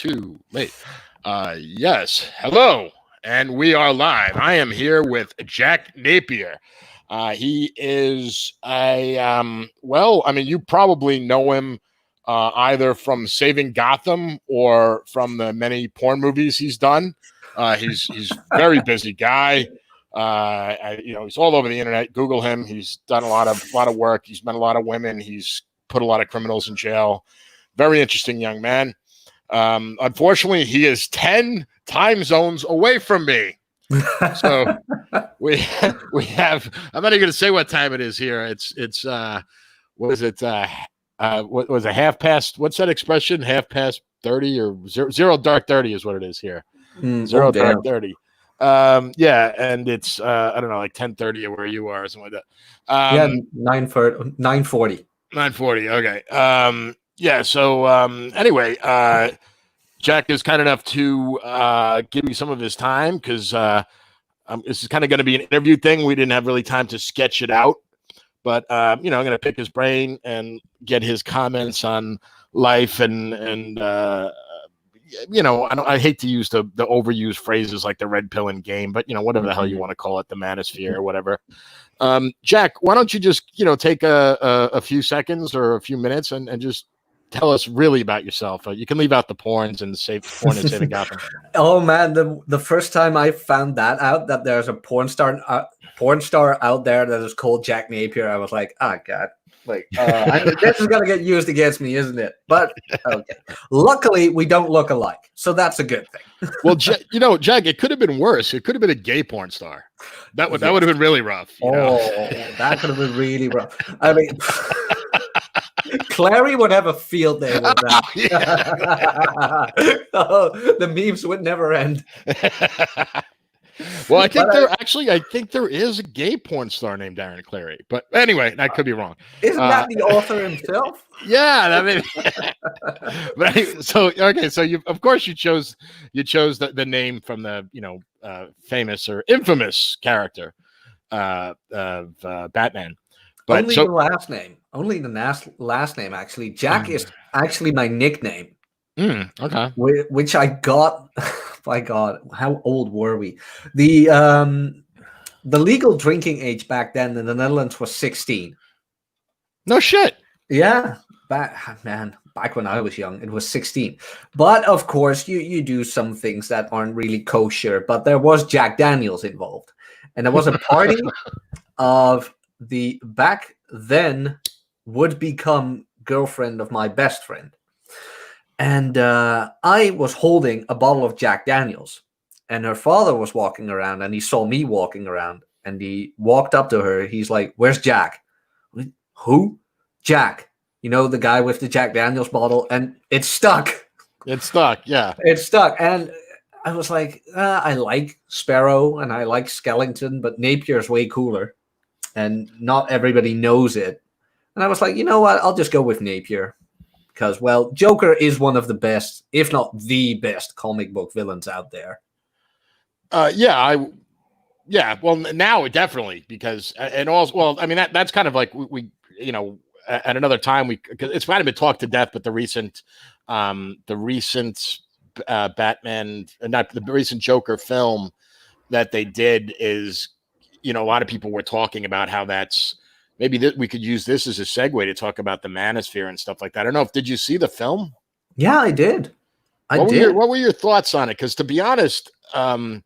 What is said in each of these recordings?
two, wait. Yes. Hello. And we are live. I am here with Jack Napier. He is you probably know him either from Saving Gotham or from the many porn movies he's done. He's a very busy guy. He's all over the internet. Google him. He's done a lot of work. He's met a lot of women. He's put a lot of criminals in jail. Very interesting young man. Unfortunately, he is 10 time zones away from me. So we have. I'm not even going to say what time it is here. It's what is it? What was it? Half past. What's that expression? Half past 30 or zero dark 30 is what it is here. Zero dark 30. And it's I don't know, like 10:30 where you are or something like that. 9:40. 9:40. Okay. Anyway, Jack is kind enough to give me some of his time because this is kind of going to be an interview thing. We didn't have really time to sketch it out, but I'm going to pick his brain and get his comments on life and I hate to use the overused phrases like the red pill in game, but whatever the hell you want to call it, the manosphere or whatever. Jack, why don't you just take a few seconds or a few minutes and just tell us really about yourself. You can leave out the porns and porn and Saving Gotham. Oh man, the first time I found that out, that there's a porn star out there that is called Jack Napier, I was like, oh god, this is gonna get used against me, isn't it? But okay, luckily we don't look alike, so that's a good thing. Well, Jack, it could have been worse. It could have been a gay porn star. That would have been really rough. That could have been really rough. I mean. Clary would have a field day with that. The memes would never end. Well, I think there is a gay porn star named Aaron Clary, but anyway, I could be wrong. Isn't that the author himself? Yeah, I mean, so you of course you chose the name from the famous or infamous character of Batman. But the last name. Only the last name, actually. Jack is actually my nickname. Okay. Which I got. My God, how old were we? The legal drinking age back then in the Netherlands was 16. No shit. Yeah, back when I was young, it was 16. But of course, you do some things that aren't really kosher. But there was Jack Daniels involved, and there was a party of the back then would become girlfriend of my best friend. And I was holding a bottle of Jack Daniels, and her father was walking around, and he saw me walking around, and he walked up to her. He's like, "Where's Jack?" Who? Jack. The guy with the Jack Daniels bottle, and it stuck. It stuck, yeah. It stuck. And I was like, I like Sparrow and I like Skellington, but Napier's way cooler. And not everybody knows it. And I was like, you know what? I'll just go with Napier. Because, well, Joker is one of the best, if not the best, comic book villains out there. Well, now definitely, because, and also, well, I mean, that's kind of like we at another time, because it's kind of been talked to death, but the recent Batman, not the recent Joker film that they did is, a lot of people were talking about how that's maybe we could use this as a segue to talk about the manosphere and stuff like that. I don't know did you see the film? Yeah, I did. What were your thoughts on it? Because to be honest, I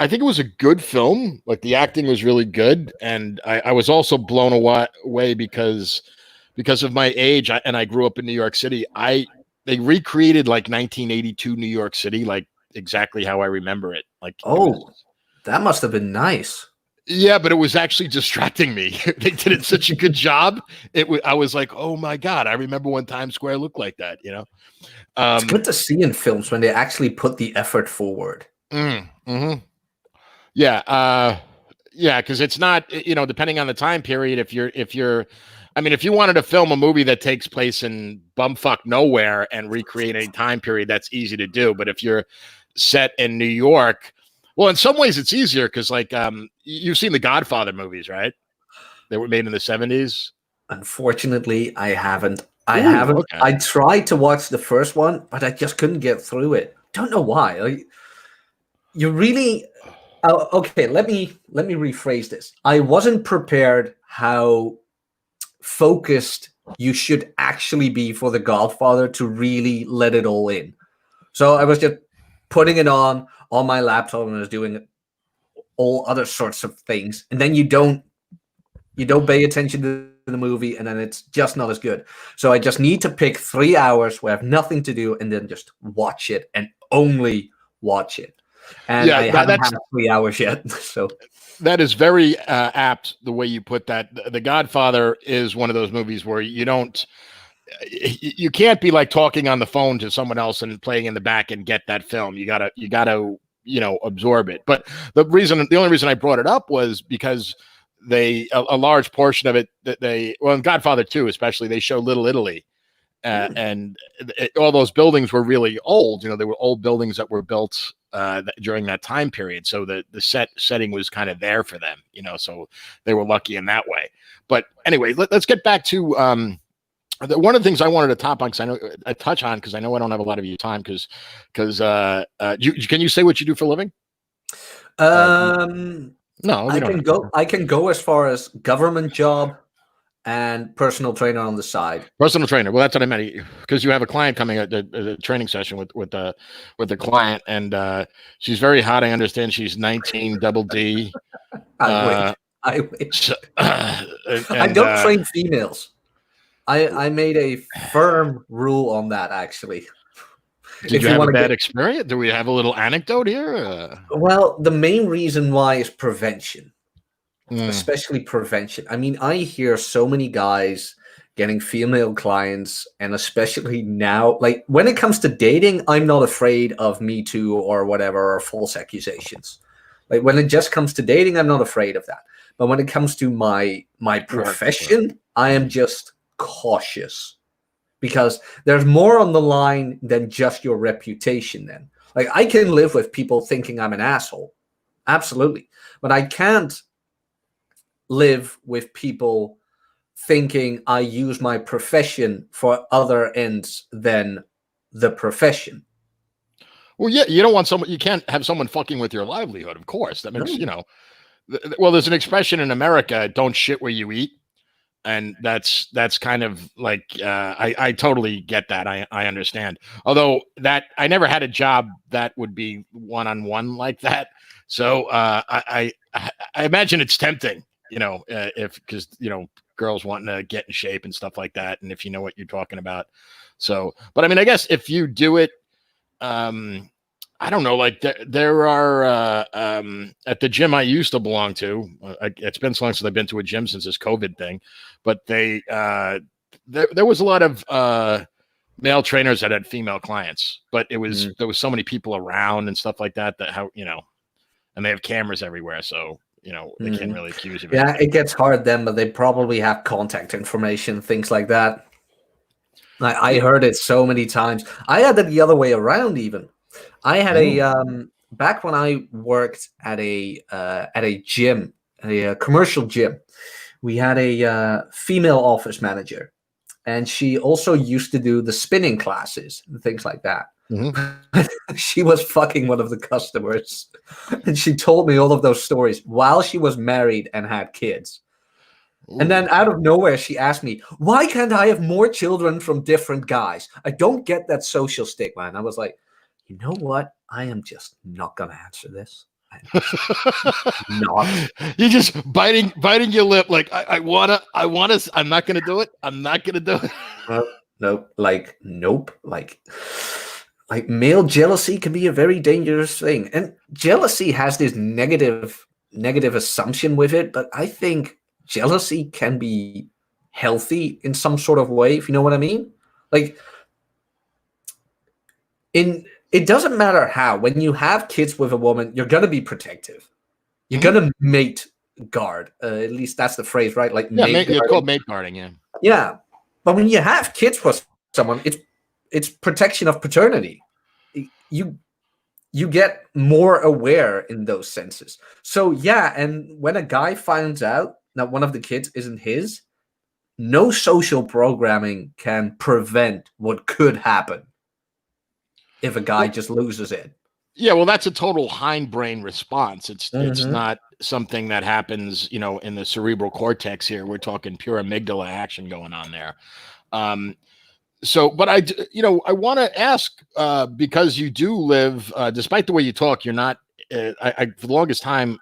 think it was a good film. Like the acting was really good. And I was also blown away because of my age and I grew up in New York City. They recreated like 1982 New York City, like exactly how I remember it. Like, that must have been nice. Yeah, but it was actually distracting me. They did such a good job. I was like, oh my God, I remember when Times Square looked like that, It's good to see in films when they actually put the effort forward. Mm-hmm. Yeah. Because it's not, depending on the time period, if you wanted to film a movie that takes place in bumfuck nowhere and recreate a time period, that's easy to do. But if you're set in New York, well, in some ways it's easier because, like, you've seen the Godfather movies, right? They were made in the 70s. Unfortunately, I haven't. I Ooh, haven't. okay. I tried to watch the first one, but I just couldn't get through it. Don't know why. Like, you really. Oh, okay, let me rephrase this. I wasn't prepared how focused you should actually be for The Godfather to really let it all in. So I was just putting it on my laptop and I was doing all other sorts of things, and then you don't pay attention to the movie, and then it's just not as good. So I just need to pick 3 hours where I have nothing to do, and then just watch it and only watch it. And Yeah, I haven't had 3 hours yet. So that is very apt the way you put that. The Godfather is one of those movies where you can't be like talking on the phone to someone else and playing in the back and get that film. You gotta absorb it. But the only reason I brought it up was because a large portion of it that in Godfather 2 especially, they show Little Italy. And all those buildings were really old. They were old buildings that were built during that time period. So the setting was kind of there for them, so they were lucky in that way. But anyway, let's get back to one of the things I wanted to top on, because I know I don't have a lot of your time, because can you say what you do for a living? No, I can go as far as government job and personal trainer on the side. Personal trainer. Well, that's what I meant, because you have a client coming at the training session with the client, and she's very hot. I understand she's 19, double D. I wish. And, I don't train females. I made a firm rule on that, actually. Did you have a bad experience? Do we have a little anecdote here? Well, the main reason why is prevention. Especially prevention. I mean, I hear so many guys getting female clients, and especially now, like when it comes to dating, I'm not afraid of Me Too or whatever, or false accusations. Like when it just comes to dating, I'm not afraid of that. But when it comes to my profession, I am just cautious, because there's more on the line than just your reputation. Then, like, I can live with people thinking I'm an asshole, absolutely, but I can't live with people thinking I use my profession for other ends than the profession. Well, yeah, you can't have someone fucking with your livelihood, of course. That makes, well, there's an expression in America, don't shit where you eat. And that's kind of like, I totally get that. I understand. Although that I never had a job that would be one-on-one like that. So I imagine it's tempting, because girls wanting to get in shape and stuff like that, and if you know what you're talking about. So, but I mean, I guess if you do it, I don't know, like there are at the gym I used to belong to. It's been so long since I've been to a gym since this COVID thing, but there was a lot of male trainers that had female clients, but there was so many people around and stuff like that and they have cameras everywhere, so they can't really accuse you of anything. It gets hard then, but they probably have contact information, things like that. I heard it so many times. I had it the other way around even. I had back when I worked at a gym, a commercial gym, we had a female office manager, and she also used to do the spinning classes and things like that. She was fucking one of the customers, and she told me all of those stories while she was married and had kids. Ooh. And then out of nowhere, she asked me, why can't I have more children from different guys? I don't get that social stigma. And I was like, you know what? I am just not going to answer this. Not. You're just biting your lip. Like, I want to, I'm not going to do it. I'm not going to do it. Nope. Like male jealousy can be a very dangerous thing. And jealousy has this negative assumption with it. But I think jealousy can be healthy in some sort of way, if you know what I mean. Like, it doesn't matter how. When you have kids with a woman, you're going to be protective. You're going to mate guard. At least that's the phrase, right? Like, it's called mate guarding, yeah. Yeah. But when you have kids with someone, it's protection of paternity. You get more aware in those senses. So, yeah, and when a guy finds out that one of the kids isn't his, no social programming can prevent what could happen if a guy just loses it. Yeah, well, that's a total hindbrain response. It's Mm-hmm. not something that happens, in the cerebral cortex here. We're talking pure amygdala action going on there. So, but I want to ask, because you do live, despite the way you talk, you're not. For the longest time,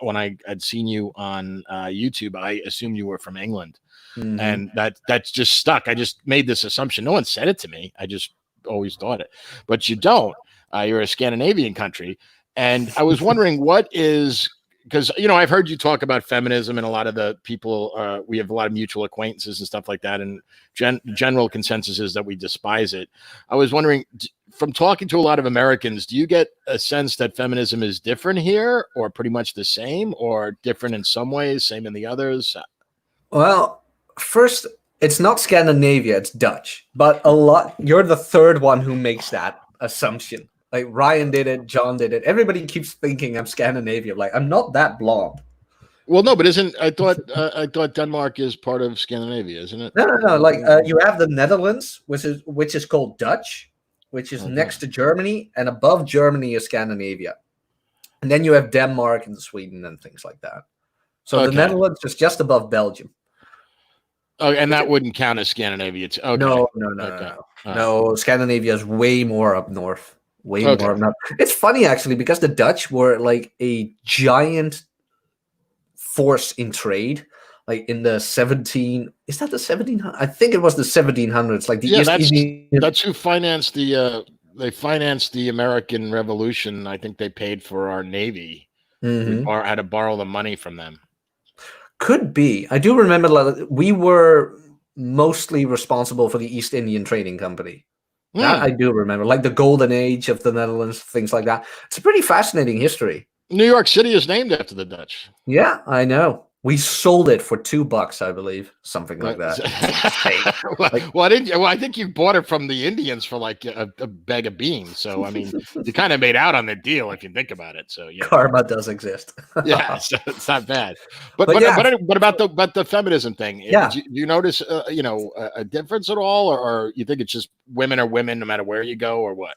when I had seen you on YouTube, I assumed you were from England, and that's just stuck. I just made this assumption. No one said it to me. I just always thought it, but you don't. You're a Scandinavian country, and I was wondering what is, because I've heard you talk about feminism, and a lot of the people we have a lot of mutual acquaintances and stuff like that, and general consensus is that we despise it. I was wondering, from talking to a lot of Americans, do you get a sense that feminism is different here, or pretty much the same, or different in some ways, same in the others? Well, first, it's not Scandinavia, it's Dutch. But you're the third one who makes that assumption. Like Ryan did it, John did it. Everybody keeps thinking I'm Scandinavian. Like, I'm not that blonde. Well, no, but I thought Denmark is part of Scandinavia, isn't it? No. Like you have the Netherlands, which is called Dutch, which is next to Germany, and above Germany is Scandinavia. And then you have Denmark and Sweden and things like that. So the Netherlands is just above Belgium. Oh, and that wouldn't count as Scandinavia. Okay. No. Scandinavia is way more up north. Way more up north. It's funny actually, because the Dutch were like a giant force in trade, like in the 17. Is that the 1700? I think it was the 1700s. Like that's who financed the. They financed the American Revolution. I think they paid for our Navy. We had to borrow the money from them. Could be. I do remember we were mostly responsible for the East Indian Trading Company. That I do remember, like the golden age of the Netherlands, things like that. It's a pretty fascinating history. New York City is named after the Dutch. Yeah, I know. We sold it for $2, I believe, something like that. I think you bought it from the Indians for like a bag of beans. So I mean, you kind of made out on the deal if you think about it. So yeah, karma does exist. Yeah, so it's not bad. But about the feminism thing? Yeah, do you notice a difference at all, or you think it's just women are women no matter where you go, or what?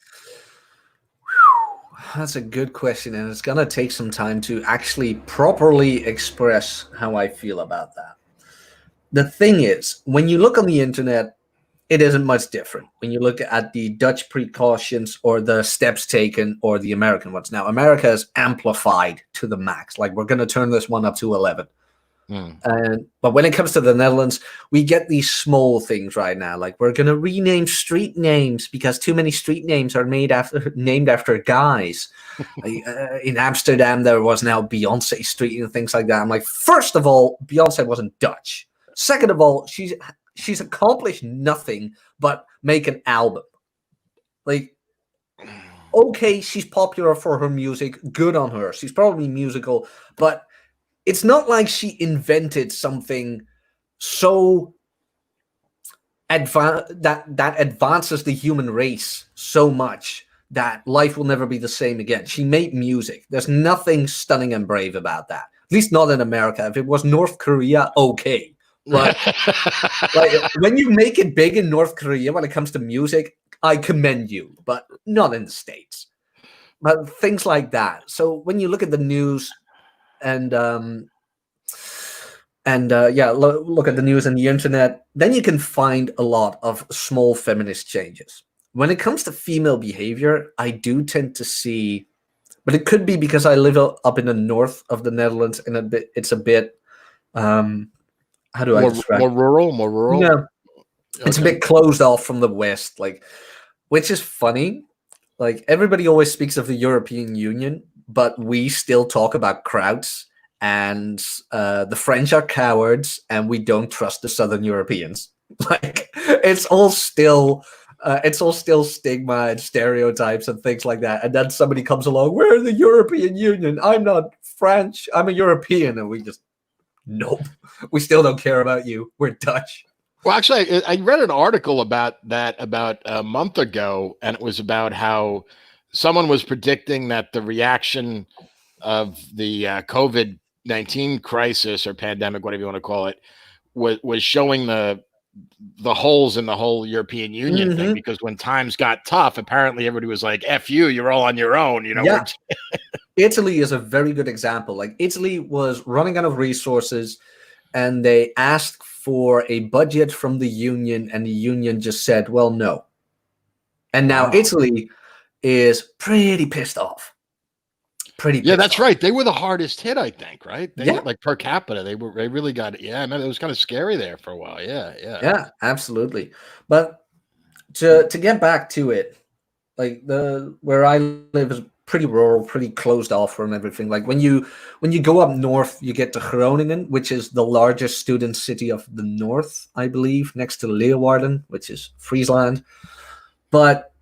That's a good question, and it's going to take some time to actually properly express how I feel about that. The thing is, when you look on the internet, it isn't much different. When you look at the Dutch precautions or the steps taken or the American ones. Now, America is amplified to the max. Like, we're going to turn this one up to 11. But when it comes to the Netherlands, we get these small things right now. Like, we're going to rename street names because too many street names are named after guys. In Amsterdam, there was now Beyonce Street and things like that. I'm like, first of all, Beyonce wasn't Dutch. Second of all, she's accomplished nothing but make an album. Like, okay, she's popular for her music. Good on her. She's probably musical, but it's not like she invented something so that advances the human race so much that life will never be the same again. She made music. There's nothing stunning and brave about that. At least not in America. If it was North Korea, okay. But like, when you make it big in North Korea when it comes to music, I commend you, but not in the States. But things like that. So when you look at the news, look at the news and the internet, then you can find a lot of small feminist changes. When it comes to female behavior, I do tend to see, but it could be because I live up in the north of the Netherlands, and it's a bit, how do I describe it? More rural? No, it's a bit closed off from the West, like, which is funny. Like, everybody always speaks of the European Union, but we still talk about krauts. And the French are cowards, and we don't trust the Southern Europeans. Like, it's all still stigma and stereotypes and things like that. And then somebody comes along, we're the European Union. I'm not French. I'm a European. And we just, nope. We still don't care about you. We're Dutch. Well, actually, I read an article about that about a month ago, and it was about how someone was predicting that the reaction of the COVID-19 crisis or pandemic, whatever you want to call it, was showing the holes in the whole European Union thing, because when times got tough, apparently everybody was like, "F you, you're all on your own." You know, yeah. Italy is a very good example. Like Italy was running out of resources, and they asked for a budget from the union, and the union just said, "Well, no." And now Italy is pretty pissed off. Yeah, that's right. They were the hardest hit, I think, right? Yeah. Like per capita, they really got it. Yeah, I mean, it was kind of scary there for a while. Yeah. Yeah, absolutely. But to get back to it, like where I live is pretty rural, pretty closed off from everything. Like when you go up north, you get to Groningen, which is the largest student city of the north, I believe, next to Leeuwarden, which is Friesland. But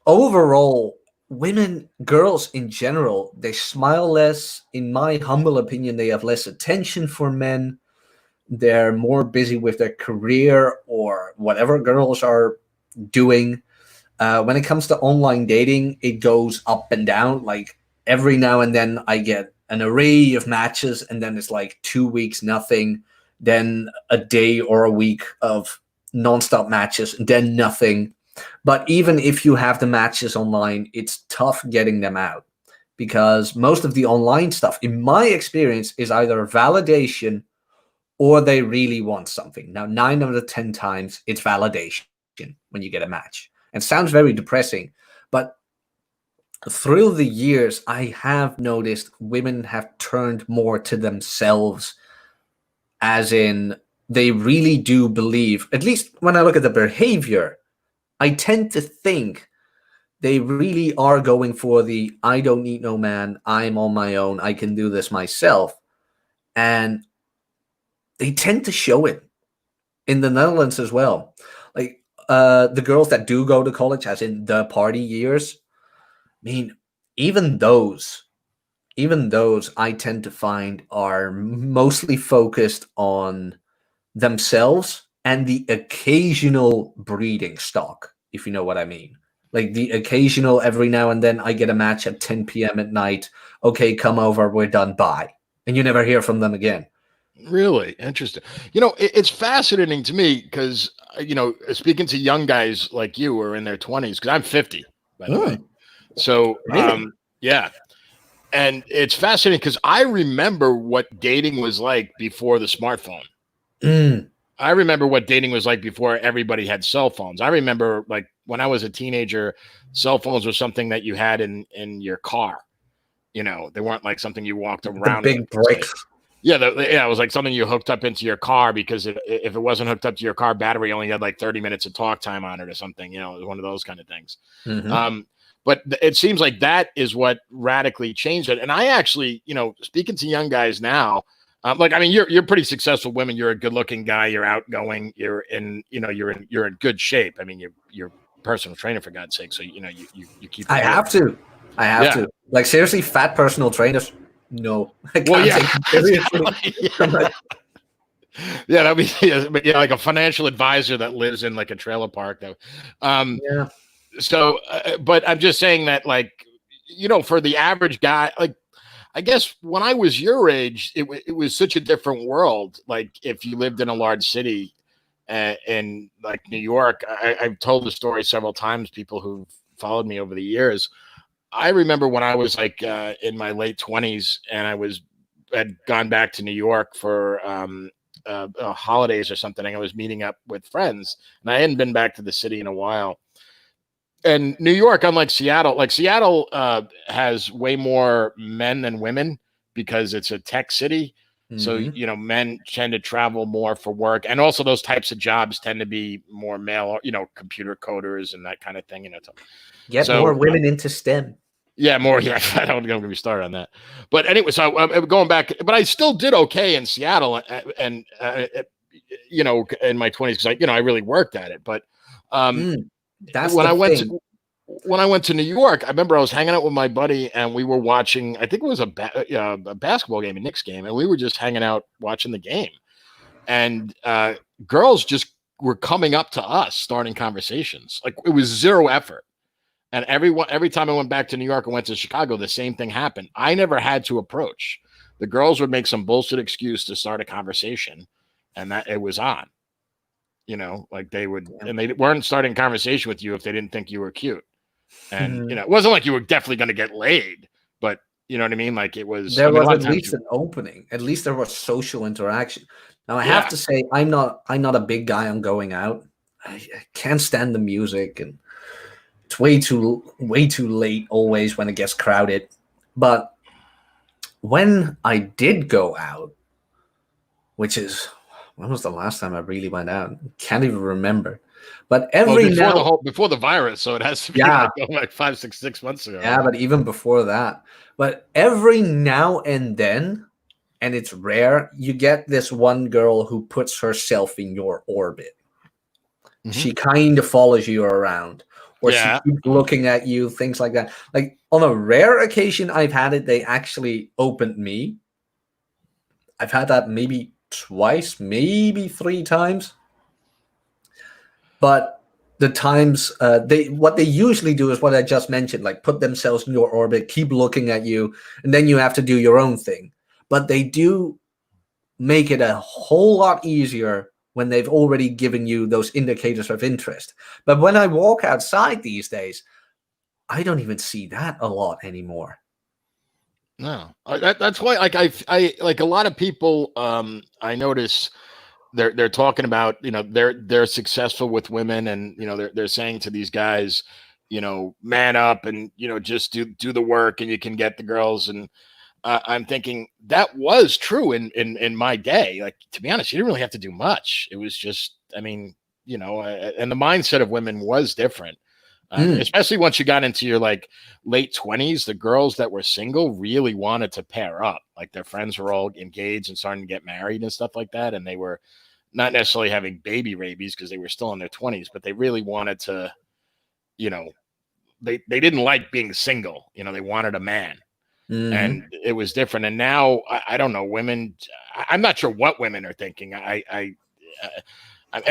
overall, girls in general, they smile less. In my humble opinion, they have less attention for men. They're more busy with their career or whatever girls are doing. When it comes to online dating, it goes up and down. Like every now and then I get an array of matches, and then it's like 2 weeks, nothing. Then a day or a week of nonstop matches, and then nothing. But even if you have the matches online, it's tough getting them out, because most of the online stuff, in my experience, is either validation or they really want something. Now, 9 out of 10 times, it's validation when you get a match. And it sounds very depressing, but through the years, I have noticed women have turned more to themselves, as in they really do believe, at least when I look at the behavior, I tend to think they really are going for the "I don't need no man, I'm on my own, I can do this myself." And they tend to show it in the Netherlands as well. Like the girls that do go to college, as in the party years, I mean, even those I tend to find are mostly focused on themselves and the occasional breeding stock, if you know what I mean. Like the occasional, every now and then I get a match at 10 p.m. at night. Okay, come over, we're done, bye. And you never hear from them again. Really interesting. You know, it's fascinating to me because, you know, speaking to young guys like you who are in their 20s, because I'm 50, by the way. So, really? Yeah. And it's fascinating because I remember what dating was like before the smartphone. I remember what dating was like before everybody had cell phones. I remember, like, when I was a teenager, cell phones were something that you had in your car. You know, they weren't like something you walked around the big with. bricks. Yeah, it was like something you hooked up into your car, because if it wasn't hooked up to your car battery, only had like 30 minutes of talk time on it or something. You know, it was one of those kind of things. But it seems like that is what radically changed it. And I actually, you know, speaking to young guys now, like, I mean, you're pretty successful women. You're a good looking guy. You're outgoing. You're in good shape. I mean, you're personal trainer, for God's sake. So, you know, you keep. I have to. Like, seriously, fat personal trainers. No, I can't take them seriously. Yeah, that'd be like a financial advisor that lives in like a trailer park, though. Yeah. So, but I'm just saying that, like, you know, for the average guy, like, I guess when I was your age, it was such a different world. Like, if you lived in a large city, in like New York, I've told the story several times. People who've followed me over the years, I remember when I was like in my late 20s, and had gone back to New York for holidays or something. I was meeting up with friends, and I hadn't been back to the city in a while. And New York, unlike Seattle, has way more men than women because it's a tech city. So, you know, men tend to travel more for work. And also those types of jobs tend to be more male, you know, computer coders and that kind of thing. You know, Get more women into STEM. Yeah, more. Yeah, I don't get me started on that. But anyway, so I'm going back, but I still did okay in Seattle, and you know, in my 20s, because I really worked at it. But that's when I went to New York, I remember I was hanging out with my buddy, and we were watching. I think it was a basketball game, a Knicks game, and we were just hanging out watching the game. And girls just were coming up to us, starting conversations. Like, it was zero effort. And every time I went back to New York and went to Chicago, the same thing happened. I never had to approach. The girls would make some bullshit excuse to start a conversation, and I would just and that it was on. You know, like they would, and they weren't starting conversation with you if they didn't think you were cute. And you know, it wasn't like you were definitely going to get laid, but you know what I mean. Like it was. There I mean, a was lot at of times least an opening. At least there was social interaction. Now I Yeah. have to say, I'm not a big guy on going out. I can't stand the music, and it's way too late always when it gets crowded. But when I did go out, which is when was the last time I really went out? Can't even remember. But every before the virus, so it has to be like 5, 6 months ago. Yeah, but even before that. But every now and then, and it's rare, you get this one girl who puts herself in your orbit. Mm-hmm. She kind of follows you around, or she keeps looking at you, things like that. Like on a rare occasion I've had it, they actually opened me. I've had that maybe twice, maybe 3 times. But the times what they usually do is what I just mentioned, like put themselves in your orbit, keep looking at you, and then you have to do your own thing. But they do make it a whole lot easier when they've already given you those indicators of interest. But when I walk outside these days, I don't even see that a lot anymore. No, that's why. Like I like a lot of people. I notice they're talking about, you know, they're successful with women, and you know they're saying to these guys, you know, man up, and you know, just do the work, and you can get the girls. And I'm thinking that was true in my day. Like, to be honest, you didn't really have to do much. It was just, I mean, you know, and the mindset of women was different. Especially once you got into your like late 20s, the girls that were single really wanted to pair up. Like their friends were all engaged and starting to get married and stuff like that. And they were not necessarily having baby rabies because they were still in their 20s, but they really wanted to, you know, they didn't like being single. You know, they wanted a man. And it was different. And now I don't know, women, I'm not sure what women are thinking. I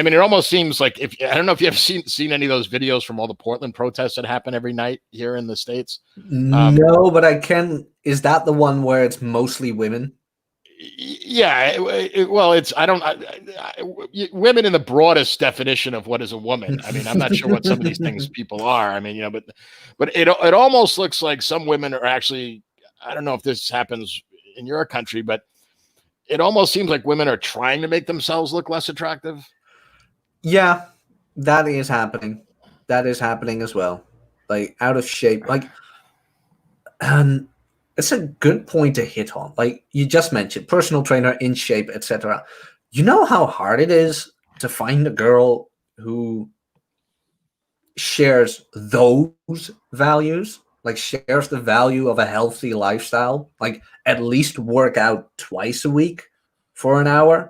mean, it almost seems like I don't know if you have seen any of those videos from all the Portland protests that happen every night here in the States. No, but I can. Is that the one where it's mostly women? Yeah. Well, it's, women in the broadest definition of what is a woman. I mean, I'm not sure what some of these things people are. I mean, you know, but it almost looks like some women are actually, I don't know if this happens in your country, but it almost seems like women are trying to make themselves look less attractive. Yeah, that is happening. That is happening as well. Like out of shape. Like, it's a good point to hit on. Like you just mentioned, personal trainer, in shape, etc. You know how hard it is to find a girl who shares those values, like shares the value of a healthy lifestyle, like at least work out twice a week for an hour.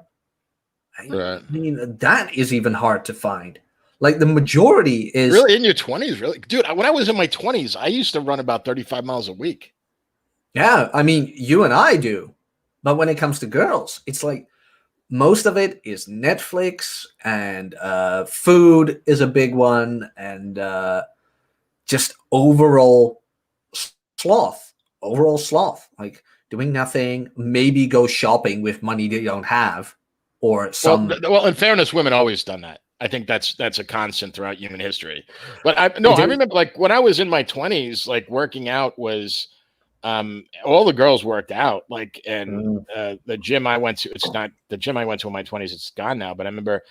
I mean, that is even hard to find. Like the majority is really in your 20s, really, dude. When I was in my 20s, I used to run about 35 miles a week. Yeah, I mean, you and I do, but when it comes to girls, it's like most of it is Netflix, and food is a big one, and just overall sloth, like doing nothing, maybe go shopping with money they don't have. Or some. Well, in fairness, women always done that. I think that's a constant throughout human history. But I remember like when I was in my 20s, like working out was, all the girls worked out. Like, and the gym I went to, it's not the gym I went to in my 20s. It's gone now. But I remember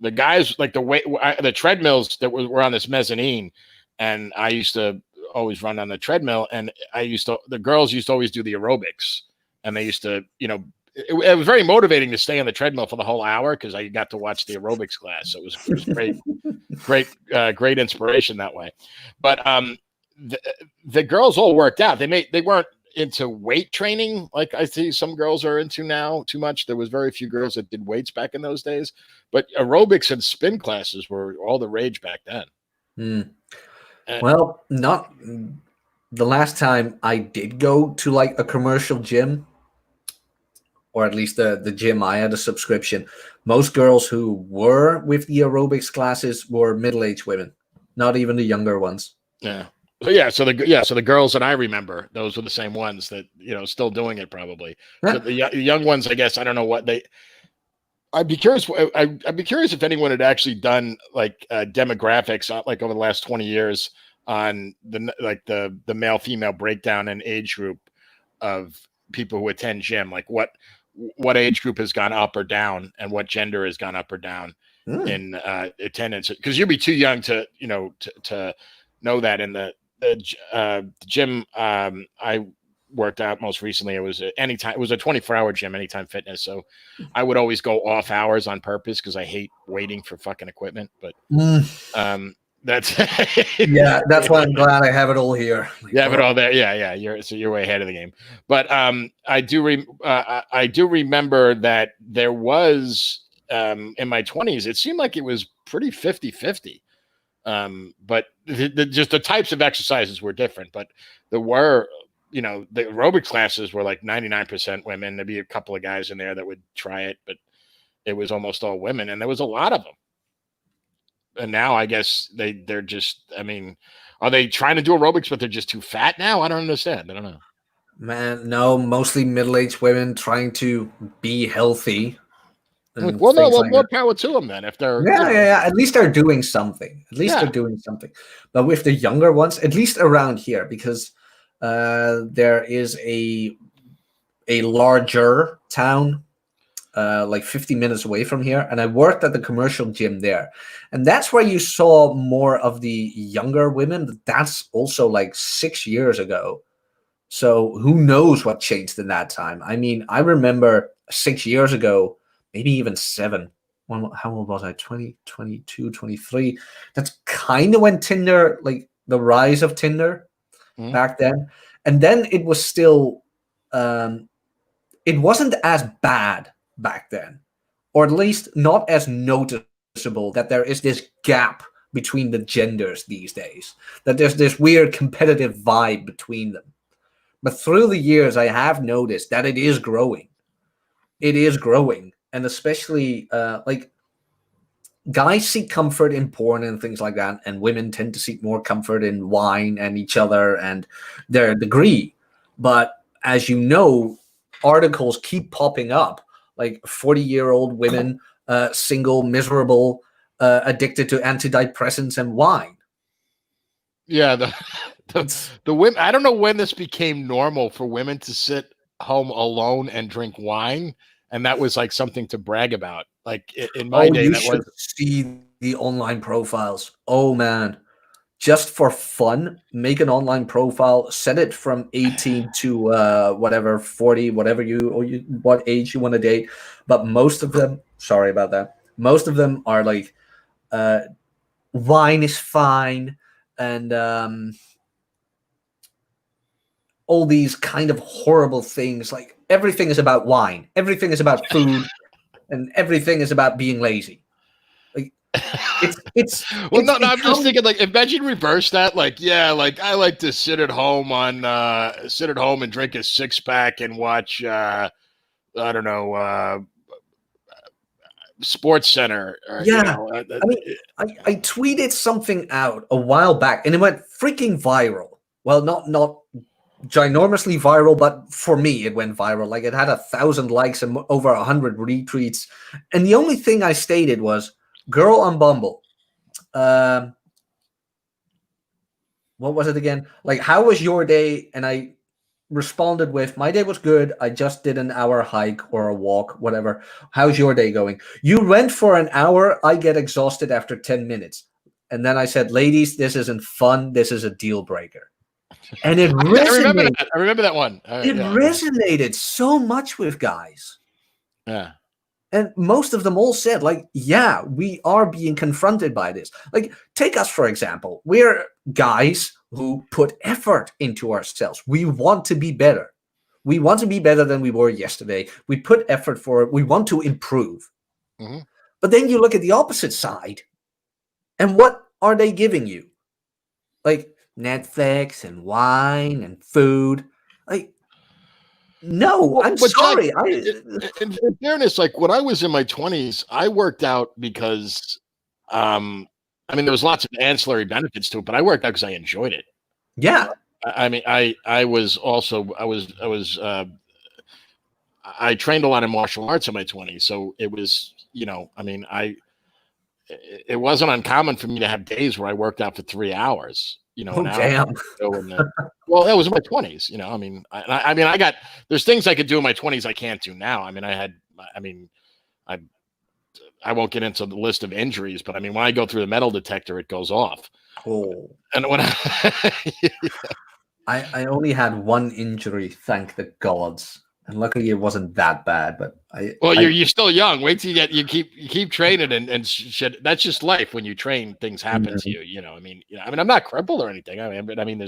the guys, like the treadmills that were on this mezzanine, and I used to always run on the treadmill, and the girls used to always do the aerobics, and they used to, you know. It was very motivating to stay on the treadmill for the whole hour because I got to watch the aerobics class. So it was great inspiration that way. But the girls all worked out. They weren't into weight training like I see some girls are into now too much. There was very few girls that did weights back in those days. But aerobics and spin classes were all the rage back then. Well, not the last time I did go to like a commercial gym, or at least the gym I had a subscription, most girls who were with the aerobics classes were middle-aged women, not even the younger ones. Yeah. So the girls that I remember, those were the same ones that, you know, still doing it probably. So the young ones, I guess, I don't know what I'd be curious. I'd be curious if anyone had actually done like demographics, like over the last 20 years, on the male female breakdown and age group of people who attend gym. Like what age group has gone up or down, and what gender has gone up or down in attendance. Because you'd be too young to to know that. In the gym I worked out most recently, it was a 24-hour gym, Anytime Fitness. So I would always go off hours on purpose because I hate waiting for fucking equipment. But that's yeah, that's why I'm glad I have it all here. Like, yeah, but all that, yeah, you're way ahead of the game. But I do remember that there was in my 20s, it seemed like it was pretty 50-50. But just the types of exercises were different. But there were, the aerobics classes were like 99% women. There'd be a couple of guys in there that would try it, but it was almost all women, and there was a lot of them. And now I guess they're just, I mean, are they trying to do aerobics, but they're just too fat now? I don't understand. I don't know. Man, no, mostly middle-aged women trying to be healthy. Well, no, more power to them then. If they're yeah. At least they're doing something. They're doing something. But with the younger ones, at least around here, because there is a larger town, like 50 minutes away from here, and I worked at the commercial gym there, and that's where you saw more of the younger women. That's also like 6 years ago. So who knows what changed in that time? I mean, I remember 6 years ago, maybe even 7. How old was I? 20, 22, 23. That's kind of when Tinder, like the rise of Tinder back then. And then it was still, it wasn't as bad back then, or at least not as noticeable that there is this gap between the genders these days, that there's this weird competitive vibe between them. But through the years, I have noticed that it is growing. It is growing. And especially like guys seek comfort in porn and things like that, and women tend to seek more comfort in wine and each other and their degree. But as you know, articles keep popping up, like 40-year-old women, single, miserable, addicted to antidepressants and wine. Yeah, the women. I don't know when this became normal for women to sit home alone and drink wine, and that was like something to brag about. Like in my day, you that should was see the online profiles. Oh man, just for fun, make an online profile, set it from 18 to whatever 40, whatever what age you want to date. But most of them, sorry about that, most of them are like, wine is fine, and all these kind of horrible things. Like everything is about wine, everything is about food, and everything is about being lazy. Like it's well, no, I'm just thinking, like, imagine reverse that. Like, yeah, like I like to sit at home and drink a 6-pack and watch I don't know, Sports Center. I mean, I tweeted something out a while back and it went freaking viral. Well, not ginormously viral, but for me it went viral. Like it had 1,000 likes and over 100 retweets, and the only thing I stated was, girl on Bumble, what was it again? Like, how was your day? And I responded with, my day was good, I just did an hour hike or a walk, whatever. How's your day going? You went for an hour, I get exhausted after 10 minutes. And then I said, ladies, this isn't fun, this is a deal breaker. And it resonated. I remember that one. It resonated so much with guys. Yeah. And most of them all said, like, yeah, we are being confronted by this. Like, take us, for example. We're guys who put effort into ourselves. We want to be better. We want to be better than we were yesterday. We put effort for it. We want to improve. Mm-hmm. But then you look at the opposite side, and what are they giving you? Like, Netflix and wine and food. Like, no, I'm sorry. Jack, in fairness, like when I was in my 20s, I worked out because, I mean, there was lots of ancillary benefits to it, but I worked out because I enjoyed it. Yeah. I mean, I trained a lot in martial arts in my 20s, so it was I mean, it wasn't uncommon for me to have days where I worked out for 3 hours. Oh, Now damn. go in the, well, that was in my 20s. I mean, I got there's things I could do in my 20s I can't do now. I mean, I won't get into the list of injuries, but I mean, when I go through the metal detector, it goes off. Oh. And when I only had one injury, thank the gods, and luckily it wasn't that bad. But you're still young. Wait till you keep training and shit. That's just life. When you train, things happen to you. I mean, I'm not crippled or anything. I mean,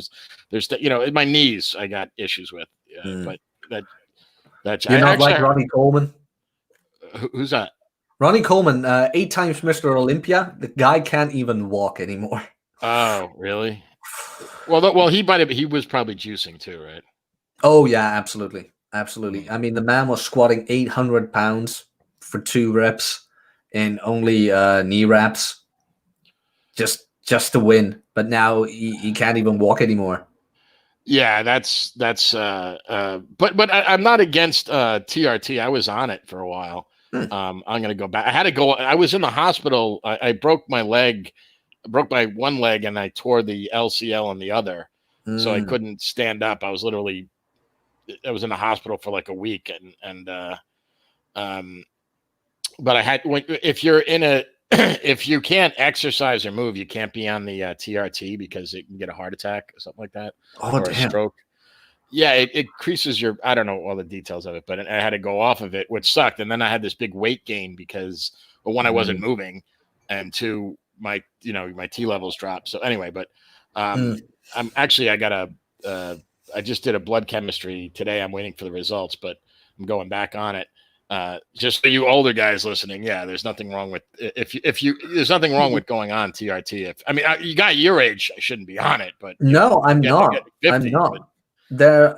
there's my knees. I got issues with, but that's you're not like Ronnie Coleman. Who's that? Ronnie Coleman, 8 times Mr. Olympia. The guy can't even walk anymore. Oh, really? Well, he was probably juicing too, right? Oh yeah, absolutely. I mean, the man was squatting 800 pounds for 2 reps in only knee wraps, just to win. But now he can't even walk anymore. Yeah, that's. But I'm not against TRT. I was on it for a while. I'm gonna go back. I had to go. I was in the hospital. I broke my leg. I broke my one leg and I tore the LCL on the other, so I couldn't stand up. I was in the hospital for like a week, but I had if you can't exercise or move, you can't be on the TRT because it can get a heart attack or something like that, or a stroke. Yeah, it increases your. I don't know all the details of it, but I had to go off of it, which sucked. And then I had this big weight gain because, well, one, I wasn't moving, and 2, my T levels dropped. So anyway, but I just did a blood chemistry today. I'm waiting for the results, but I'm going back on it. Just for you older guys listening, yeah, there's nothing wrong with there's nothing wrong with going on TRT. You got your age, I shouldn't be on it, but no, I'm not. 50, I'm not.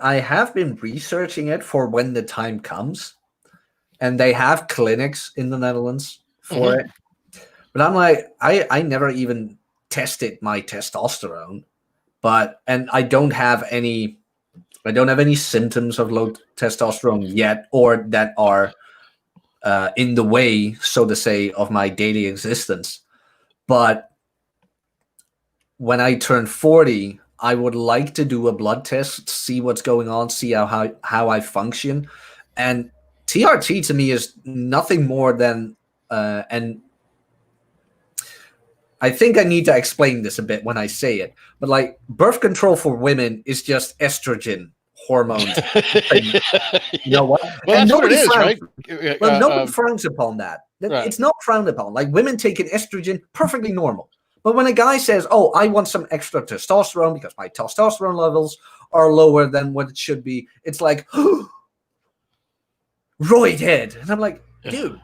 I have been researching it for when the time comes, and they have clinics in the Netherlands for it. But I'm like, I never even tested my testosterone, and I don't have any symptoms of low testosterone yet, or that are in the way, so to say, of my daily existence. But when I turn 40, I would like to do a blood test, see what's going on, see how I function. And TRT to me is nothing more than and I think I need to explain this a bit when I say it, but like birth control for women is just estrogen hormones. You know what? Well, that's what it is, right? Well, nobody frowns upon that. Right. It's not frowned upon. Like women taking estrogen, perfectly normal. But when a guy says, "Oh, I want some extra testosterone because my testosterone levels are lower than what it should be," it's like, roid head. And I'm like, dude,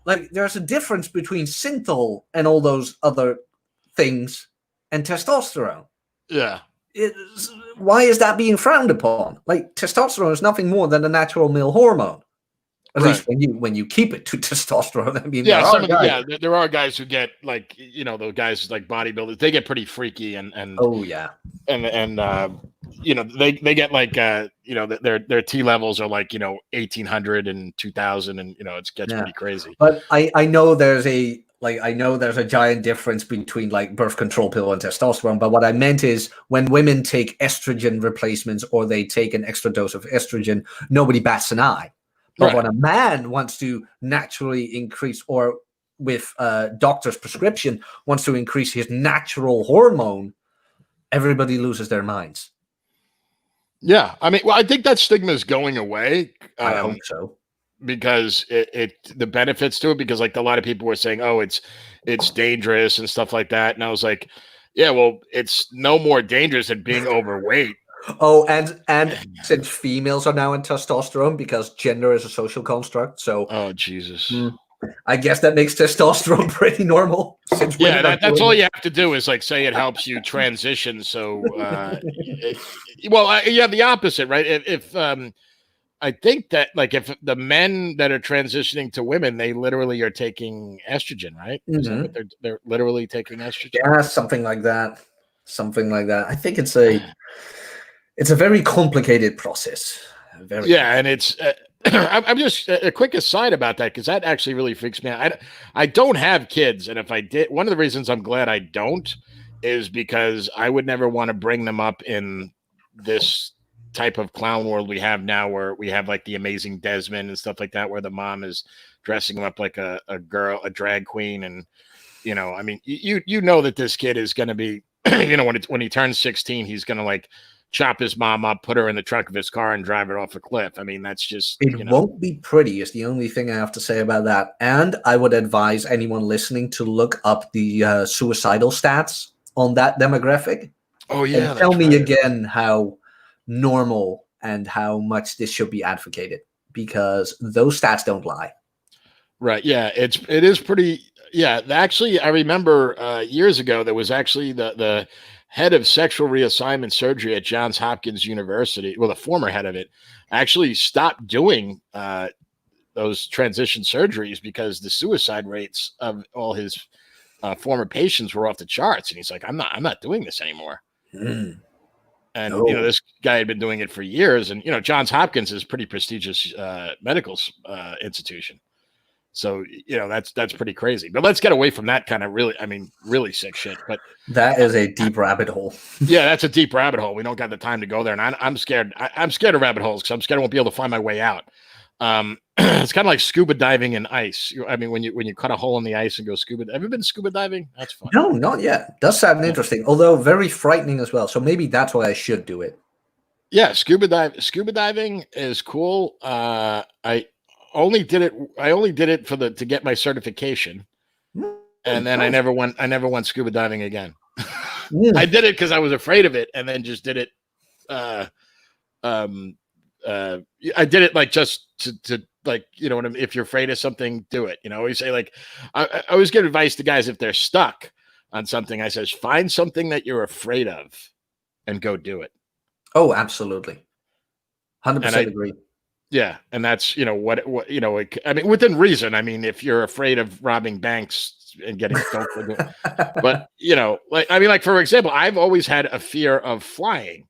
like there's a difference between synthol and all those other things and testosterone. Yeah. Why is that being frowned upon? Like testosterone is nothing more than a natural male hormone. At least when you keep it to testosterone. I mean, there are guys who get like, those guys like bodybuilders, they get pretty freaky and oh yeah. And they get like their T levels are like 1800 and 2000 and it gets pretty crazy. But I know there's a giant difference between like birth control pill and testosterone. But what I meant is when women take estrogen replacements or they take an extra dose of estrogen, nobody bats an eye. But when a man wants to naturally increase, or with doctor's prescription wants to increase his natural hormone, everybody loses their minds. Yeah, I mean, well, I think that stigma is going away. I hope so, because the benefits to it. Because like a lot of people were saying, oh, it's dangerous and stuff like that, and I was like, yeah, well, it's no more dangerous than being overweight. Oh, and since females are now in testosterone because gender is a social construct, so oh Jesus, I guess that makes testosterone pretty normal. Yeah, that's all you have to do is like say it helps you transition. So, you have the opposite, right? If I think that like if the men that are transitioning to women, they literally are taking estrogen, right? Is that what they're literally taking estrogen? Yeah, something like that. I think it's a very complicated process. And it's I'm just a quick aside about that because that actually really freaks me out. I don't have kids, and if I did, one of the reasons I'm glad I don't is because I would never want to bring them up in this type of clown world we have now, where we have like the Amazing Desmond and stuff like that, where the mom is dressing him up like a girl, a drag queen, and I mean, you know that this kid is going to be, when he turns 16, he's going to like chop his mom up, put her in the trunk of his car, and drive it off a cliff. I mean, that's just it won't be pretty. Is the only thing I have to say about that. And I would advise anyone listening to look up the suicidal stats on that demographic. Oh yeah, and tell me again how normal and how much this should be advocated, because those stats don't lie. Right. Yeah, it is pretty. Yeah, actually, I remember years ago there was actually the head of sexual reassignment surgery at Johns Hopkins University. Well, the former head of it actually stopped doing those transition surgeries because the suicide rates of all his former patients were off the charts, and he's like, I'm not doing this anymore. And this guy had been doing it for years, and Johns Hopkins is a pretty prestigious medical institution. So, that's pretty crazy. But let's get away from that kind of really sick shit. But that is a deep rabbit hole. Yeah, that's a deep rabbit hole. We don't got the time to go there. And I'm scared. I'm scared of rabbit holes because I'm scared I won't be able to find my way out. It's kind of like scuba diving in ice. I mean, when you cut a hole in the ice and go scuba. Have you been scuba diving? That's fun. No, not yet. Does sound interesting, although very frightening as well. So maybe that's why I should do it. Yeah, scuba diving is cool. I only did it to get my certification, and then I never went scuba diving again. I did it because I was afraid of it, and then just did it. I did it like just to like, if you're afraid of something, do it. I always say, like, I always give advice to guys if they're stuck on something. I says, find something that you're afraid of and go do it. Oh, absolutely. 100% agree. Yeah, and that's what I mean, within reason. I mean, if you're afraid of robbing banks and getting stolen, but like for example, I've always had a fear of flying,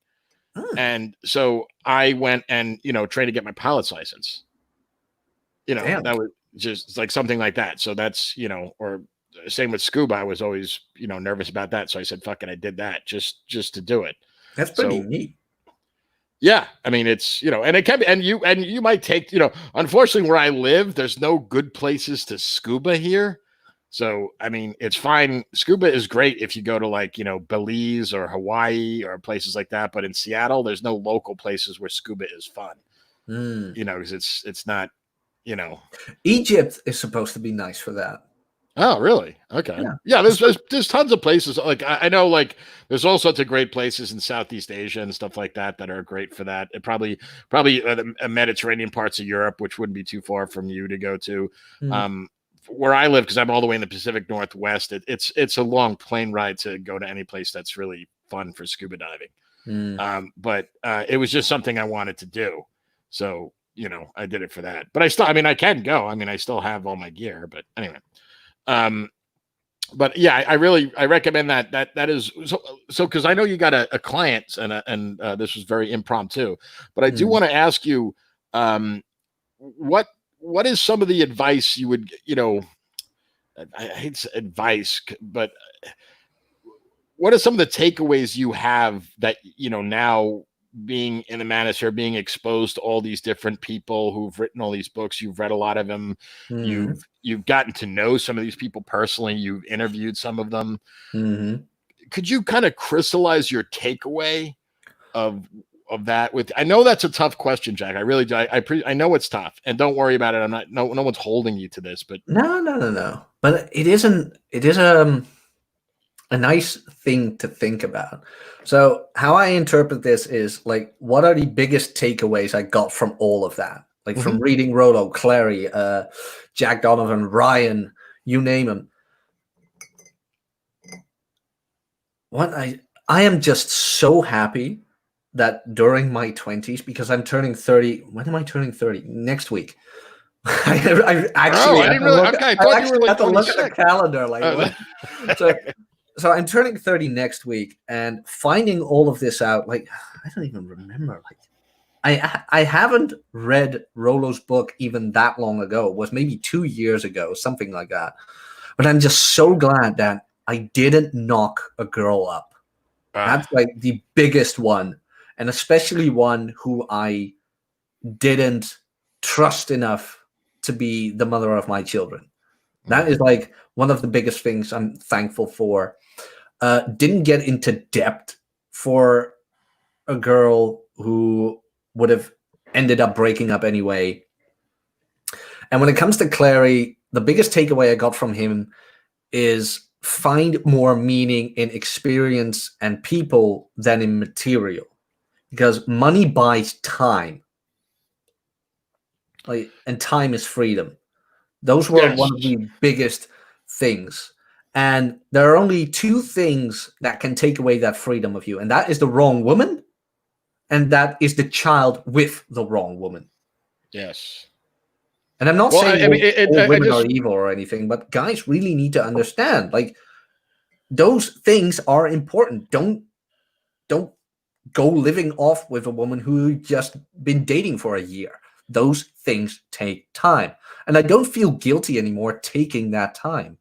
and so I went and trained to get my pilot's license. That was just like something like that. So that's or same with scuba. I was always nervous about that, so I said, "Fuck it," I did that just to do it. That's pretty neat. Yeah, I mean, it's and it can be, and you might take unfortunately where I live, there's no good places to scuba here. So I mean, it's fine. Scuba is great if you go to like Belize or Hawaii or places like that. But in Seattle, there's no local places where scuba is fun. Because it's not. Egypt is supposed to be nice for that. Oh, really? Okay. Yeah, there's tons of places. Like I know, like there's all sorts of great places in Southeast Asia and stuff like that that are great for that. It probably the Mediterranean parts of Europe, which wouldn't be too far from you to go to. Where I live, because I'm all the way in the Pacific Northwest, it's a long plane ride to go to any place that's really fun for scuba diving. But it was just something I wanted to do, so I did it for that. But I can go. I mean, I still have all my gear. But anyway. But yeah, I recommend that is so because I know you got a client and this was very impromptu, but I do want to ask you, what is some of the advice you would, I hate advice, but what are some of the takeaways you have that, now being in the manosphere, being exposed to all these different people who've written all these books, you've read a lot of them, you've gotten to know some of these people personally, you've interviewed some of them. Could you kind of crystallize your takeaway of that? I know that's a tough question, Jack. I really do. I know it's tough, and don't worry about it. I'm not. No one's holding you to this, but no. But it is a nice thing to think about. So how I interpret this is like, what are the biggest takeaways I got from all of that? Like from reading Rollo, Clary, Jack Donovan, Ryan, you name them. I am just so happy that during my 20s, because I'm turning 30. When am I turning 30? Next week. I actually had to look at the calendar. Like, so I'm turning 30 next week, and finding all of this out, like, I don't even remember. Like, I haven't read Rollo's book even that long ago. It was maybe 2 years ago, something like that. But I'm just so glad that I didn't knock a girl up. That's like the biggest one, and especially one who I didn't trust enough to be the mother of my children. That is like one of the biggest things I'm thankful for. Didn't get into debt for a girl who would have ended up breaking up anyway. And when it comes to Clary, the biggest takeaway I got from him is find more meaning in experience and people than in material, because money buys time. And time is freedom. Those were one of the biggest things. And there are only two things that can take away that freedom of you, and that is the wrong woman, and that is the child with the wrong woman. Yes. And I'm not saying all women are evil or anything, but guys really need to understand, like, those things are important. Don't go living off with a woman who you just been dating for a year. Those things take time. And I don't feel guilty anymore taking that time.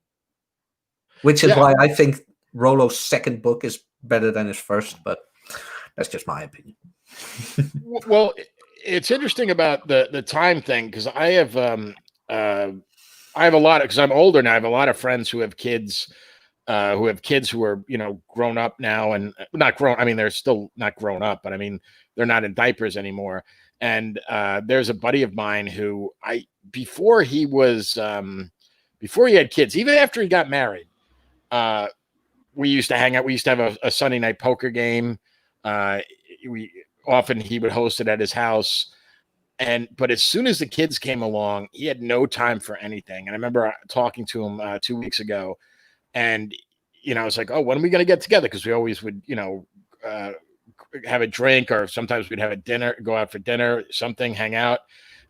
Which is why I think Rollo's second book is better than his first, but that's just my opinion. Well, it's interesting about the time thing, because I have a lot of, because I'm older now, I have a lot of friends who have kids who are, grown up now, and not grown. I mean, they're still not grown up, but I mean, they're not in diapers anymore. And there's a buddy of mine who before he had kids, even after he got married, we used to hang out. We used to have a Sunday night poker game. Often he would host it at his house. But as soon as the kids came along, he had no time for anything. And I remember talking to him 2 weeks ago, and, I was like, oh, when are we going to get together? Because we always would, have a drink, or sometimes we'd have a dinner, go out for dinner, something, hang out.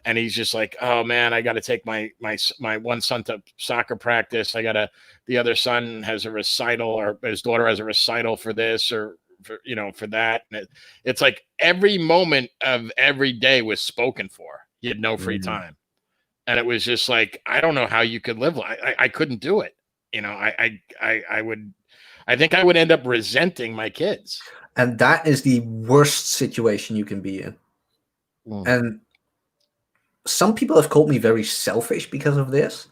And he's just like, oh man, I got to take my one son to soccer practice. The other son has a recital, or his daughter has a recital for this, or for that. And it's like every moment of every day was spoken for. He had no free time. And it was just like, I don't know how you could live. I couldn't do it. I think I would end up resenting my kids. And that is the worst situation you can be in. And some people have called me very selfish because of this,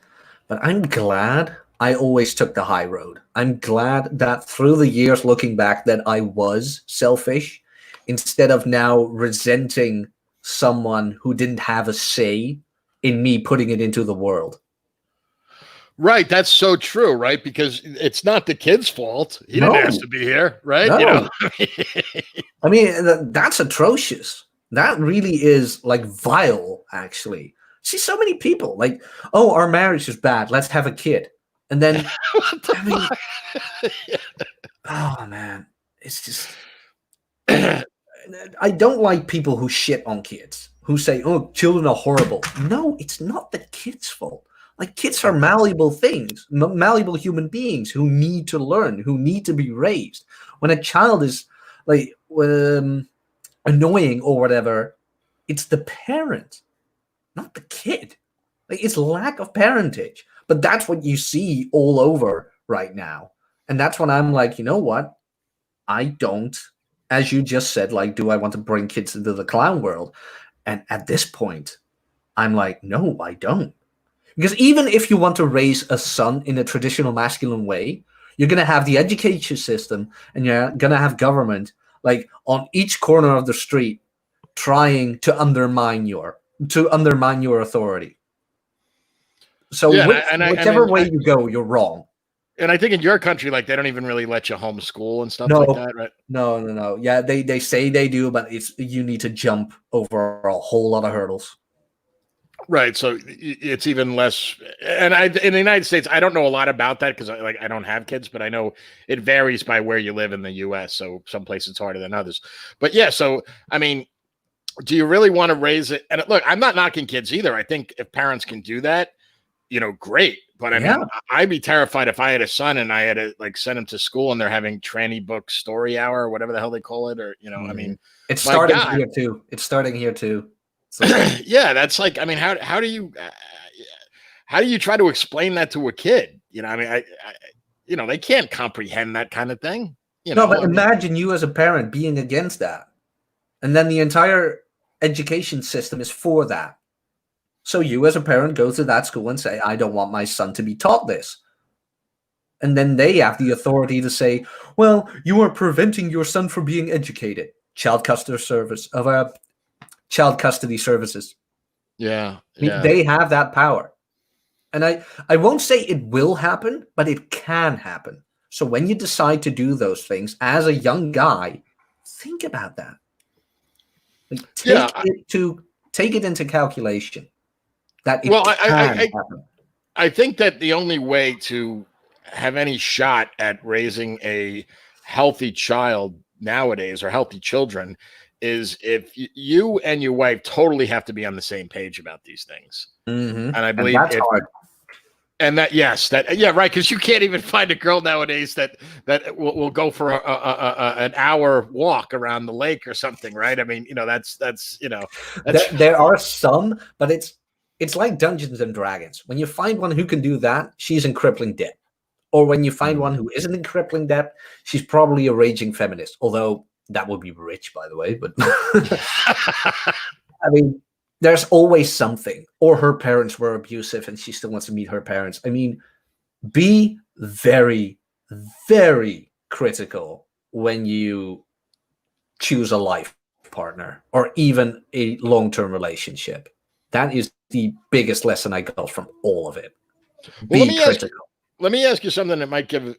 but I'm glad I always took the high road. I'm glad that through the years, looking back, that I was selfish, instead of now resenting someone who didn't have a say in me putting it into the world. Right. That's so true, right? Because it's not the kid's fault. He didn't ask to be here, right? No. I mean, that's atrocious. That really is, like, vile, actually. See, so many people, like, oh, our marriage is bad, let's have a kid. And then, oh, man, it's just, I don't like people who shit on kids, who say, oh, children are horrible. No, it's not the kid's fault. Like, kids are malleable things, malleable human beings who need to learn, who need to be raised. When a child is, like, annoying or whatever, it's the parent, not the kid. Like, it's lack of parentage. But that's what you see all over right now. And that's when I'm like, you know what? I don't, as you just said, like, do I want to bring kids into the clown world? And at this point, I'm like, no, I don't. Because even if you want to raise a son in a traditional masculine way, you're going to have the education system, and you're going to have government, like, on each corner of the street trying to undermine your authority. So whichever way you go, you're wrong. And I think in your country, like, they don't even really let you homeschool and stuff like that, right? No. Yeah, they say they do, but you need to jump over a whole lot of hurdles. Right. So it's even less. And in the United States, I don't know a lot about that, because I don't have kids, but I know it varies by where you live in the US. So some places it's harder than others. But yeah, so I mean, do you really want to raise it? And look, I'm not knocking kids either. I think if parents can do that, great. But I mean, I'd be terrified if I had a son and I had to like send him to school and they're having tranny book story hour or whatever the hell they call it, or I mean, it's starting here too. It's starting here too. So. Yeah, that's like, I mean, how do you try to explain that to a kid? I mean, I they can't comprehend that kind of thing. No, but imagine you as a parent being against that, and then the entire education system is for that. So you as a parent go to that school and say, I don't want my son to be taught this. And then they have the authority to say, well, you are preventing your son from being educated. Child custody services. Yeah. They have that power. And I won't say it will happen, but it can happen. So when you decide to do those things as a young guy, think about that. Like, take it into calculation. That it can happen. I think that the only way to have any shot at raising a healthy child nowadays, or healthy children, is if you and your wife totally have to be on the same page about these things. Mm-hmm. And I believe that's hard. And right, because you can't even find a girl nowadays that will go for an hour walk around the lake or something, right? I mean, that's there are some, but it's like Dungeons and Dragons. When you find one who can do that, she's in crippling debt. Or when you find one who isn't in crippling debt, she's probably a raging feminist. Although that would be rich, by the way. But I mean, there's always something. Or her parents were abusive and she still wants to meet her parents. I mean, be very, very critical when you choose a life partner or even a long-term relationship. That is the biggest lesson I got from all of it. Be critical. Let me ask you something that might give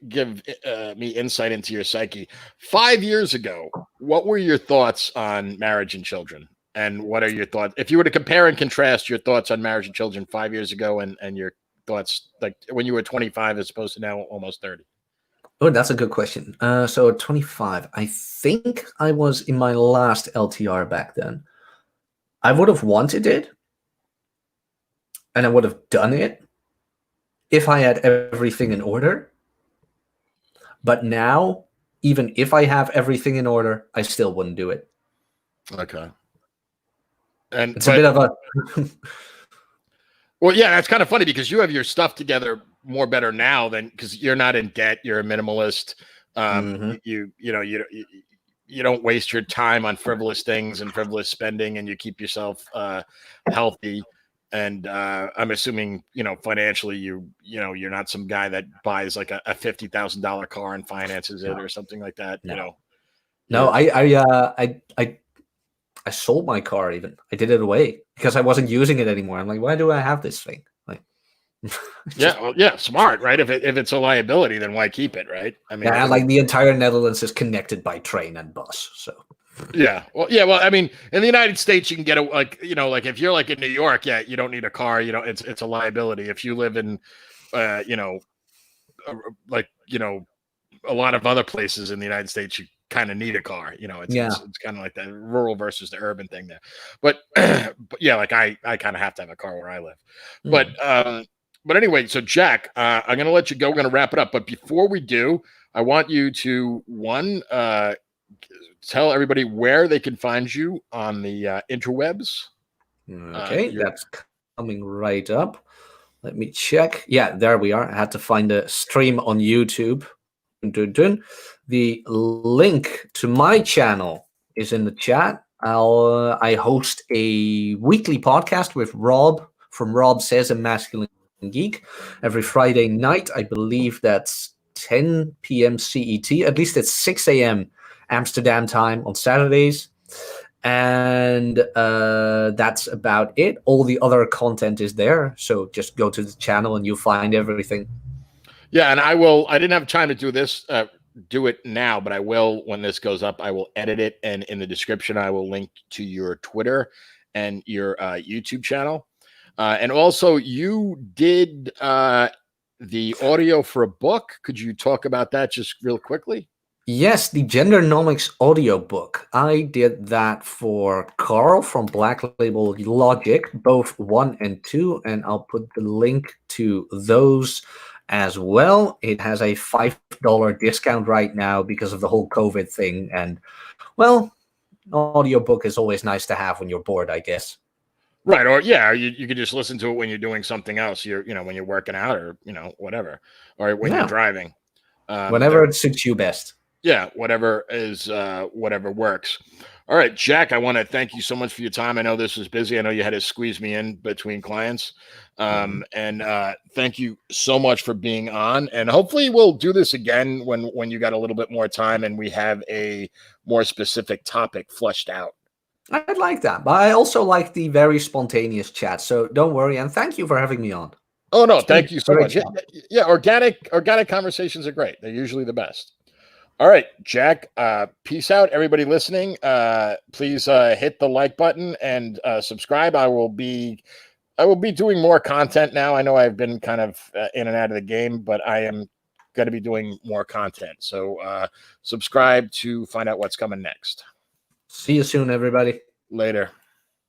me insight into your psyche. 5 years ago, what were your thoughts on marriage and children? And what are your thoughts? If you were to compare and contrast your thoughts on marriage and children 5 years ago and your thoughts like when you were 25 as opposed to now almost 30? Oh, that's a good question. So at 25, I think I was in my last LTR back then. I would have wanted it. And I would have done it if I had everything in order. But now, even if I have everything in order, I still wouldn't do it. Okay. And it's a bit of a... Well, yeah, that's kind of funny because you have your stuff together more better now than because you're not in debt. You're a minimalist. You don't waste your time on frivolous things and frivolous spending, and you keep yourself healthy. And I'm assuming, financially, you're not some guy that buys like a $50,000 car and finances it or something like that. No. No, I sold my car. Even I did it away because I wasn't using it anymore. I'm like, why do I have this thing? Like, smart, right? If it's a liability, then why keep it, right? I mean, like the entire Netherlands is connected by train and bus, so. Yeah. Well, I mean, in the United States, you can get like if you're like in New York, you don't need a car. It's a liability. If you live in, a lot of other places in the United States, you kind of need a car. It's kind of like that rural versus the urban thing there. But like I kind of have to have a car where I live. But anyway, so Jack, I'm going to let you go. We're going to wrap it up. But before we do, I want you to tell everybody where they can find you on the interwebs. Okay, that's coming right up. Let me check. Yeah, there we are. I had to find a stream on YouTube. The link to my channel is in the chat. I host a weekly podcast with Rob from Rob Says a Masculine Geek every Friday night. I believe that's 10 p.m. CET. At least it's 6 a.m. Amsterdam time on Saturdays. And that's about it. All the other content is there. So just go to the channel and you'll find everything. Yeah, and I didn't have time to do it now, but I will when this goes up. I will edit it, and in the description I will link to your Twitter and your YouTube channel. And also you did the audio for a book. Could you talk about that just real quickly? Yes, the Gendernomics audiobook. I did that for Carl from Black Label Logic, both 1 and 2, and I'll put the link to those as well. It has a $5 discount right now because of the whole COVID thing. And, well, audiobook is always nice to have when you're bored, I guess. Right. Or yeah, you could just listen to it when you're doing something else. When you're working out or, whatever, or when you're Yeah, driving. whenever it suits you best. Yeah, whatever whatever works. All right, Jack, I want to thank you so much for your time. I know this was busy. I know you had to squeeze me in between clients. And thank you so much for being on. And hopefully we'll do this again when you got a little bit more time and we have a more specific topic fleshed out. I'd like that, but I also like the very spontaneous chat. So don't worry, and thank you for having me on. Oh no, It's been thank you so great much. Yeah, fun. yeah, organic conversations are great. They're usually the best. All right, Jack, peace out, everybody listening. Please hit the like button and subscribe. I will be doing more content now. I know I've been kind of in and out of the game, but I am going to be doing more content. So subscribe to find out what's coming next. See you soon, everybody. Later.